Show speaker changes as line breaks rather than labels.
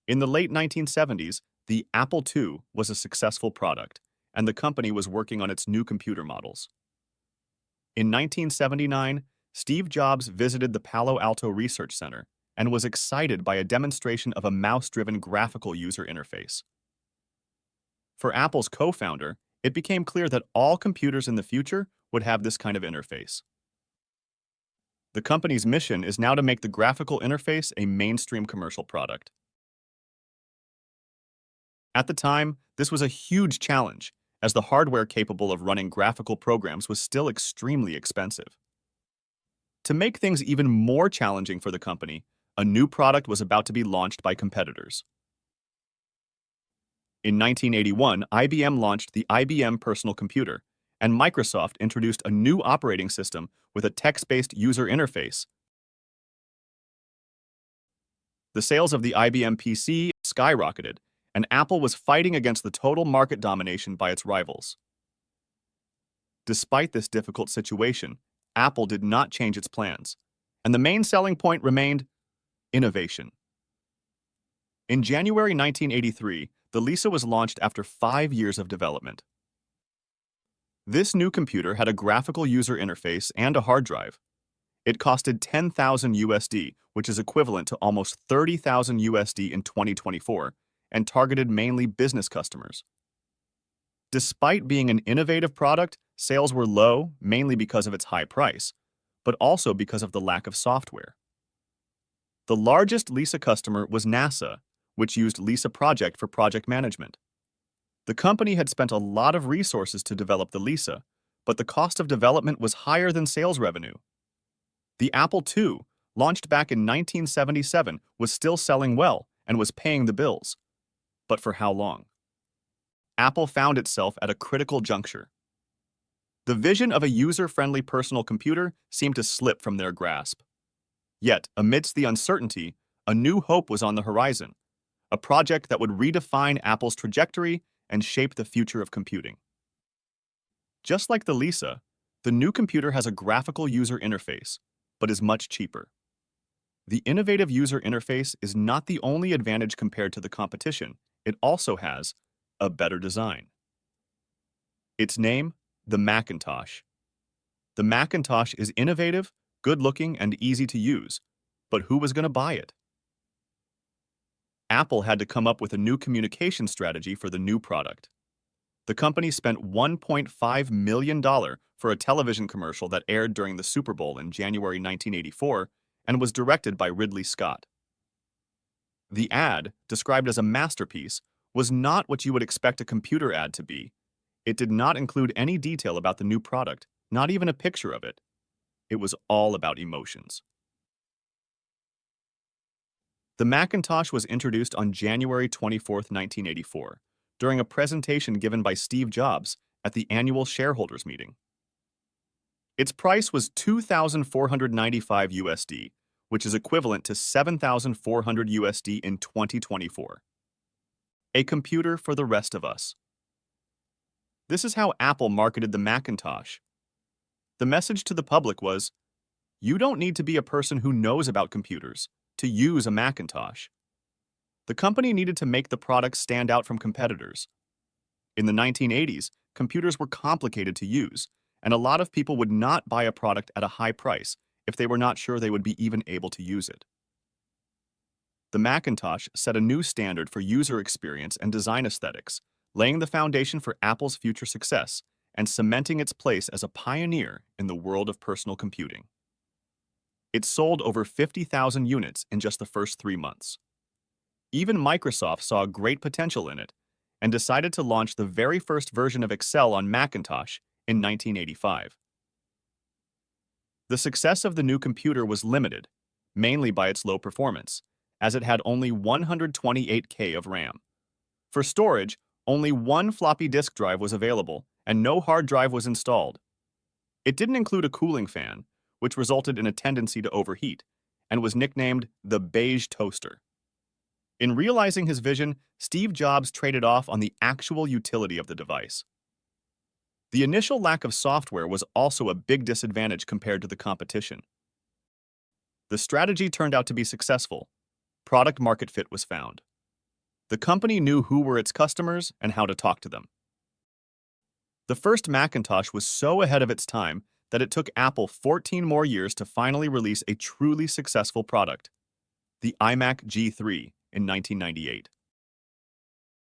In the late 1970s, the Apple II was a successful product, and the company was working on its new computer models. In 1979, Steve Jobs visited the Palo Alto Research Center and was excited by a demonstration of a mouse-driven graphical user interface. For Apple's co-founder, it became clear that all computers in the future would have this kind of interface. The company's mission is now to make the graphical interface a mainstream commercial product. At the time, this was a huge challenge, as the hardware capable of running graphical programs was still extremely expensive. To make things even more challenging for the company, a new product was about to be launched by competitors. In 1981, IBM launched the IBM Personal Computer, and Microsoft introduced a new operating system with a text-based user interface. The sales of the IBM PC skyrocketed, and Apple was fighting against the total market domination by its rivals. Despite this difficult situation, Apple did not change its plans, and the main selling point remained innovation. In January 1983, the Lisa was launched after 5 years of development. This new computer had a graphical user interface and a hard drive. It costed $10,000 USD, which is equivalent to almost $30,000 USD in 2024, and targeted mainly business customers. Despite being an innovative product, sales were low, mainly because of its high price, but also because of the lack of software. The largest Lisa customer was NASA, which used Lisa Project for project management. The company had spent a lot of resources to develop the Lisa, but the cost of development was higher than sales revenue. The Apple II, launched back in 1977, was still selling well and was paying the bills. But for how long? Apple found itself at a critical juncture. The vision of a user-friendly personal computer seemed to slip from their grasp. Yet, amidst the uncertainty, a new hope was on the horizon, a project that would redefine Apple's trajectory and shape the future of computing. Just like the Lisa, the new computer has a graphical user interface, but is much cheaper. The innovative user interface is not the only advantage compared to the competition. It also has a better design. Its name, the Macintosh. The Macintosh is innovative, good-looking, and easy to use, but who was going to buy it? Apple had to come up with a new communication strategy for the new product. The company spent $1.5 million for a television commercial that aired during the Super Bowl in January 1984 and was directed by Ridley Scott. The ad, described as a masterpiece, was not what you would expect a computer ad to be. It did not include any detail about the new product, not even a picture of it. It was all about emotions. The Macintosh was introduced on January 24, 1984, during a presentation given by Steve Jobs at the annual shareholders meeting. Its price was $2,495 USD, which is equivalent to $7,400 USD in 2024. A computer for the rest of us. This is how Apple marketed the Macintosh. The message to the public was, you don't need to be a person who knows about computers to use a Macintosh. The company needed to make the product stand out from competitors. In the 1980s, computers were complicated to use, and a lot of people would not buy a product at a high price if they were not sure they would be even able to use it. The Macintosh set a new standard for user experience and design aesthetics, laying the foundation for Apple's future success and cementing its place as a pioneer in the world of personal computing. It sold over 50,000 units in just the first 3 months. Even Microsoft saw great potential in it and decided to launch the very first version of Excel on Macintosh in 1985. The success of the new computer was limited, mainly by its low performance, as it had only 128K of RAM. For storage, only one floppy disk drive was available, and no hard drive was installed. It didn't include a cooling fan, which resulted in a tendency to overheat, and was nicknamed the beige toaster. In realizing his vision, Steve Jobs traded off on the actual utility of the device. The initial lack of software was also a big disadvantage compared to the competition. The strategy turned out to be successful. Product market fit was found. The company knew who were its customers and how to talk to them. The first Macintosh was so ahead of its time that it took Apple 14 more years to finally release a truly successful product, the iMac G3 in 1998.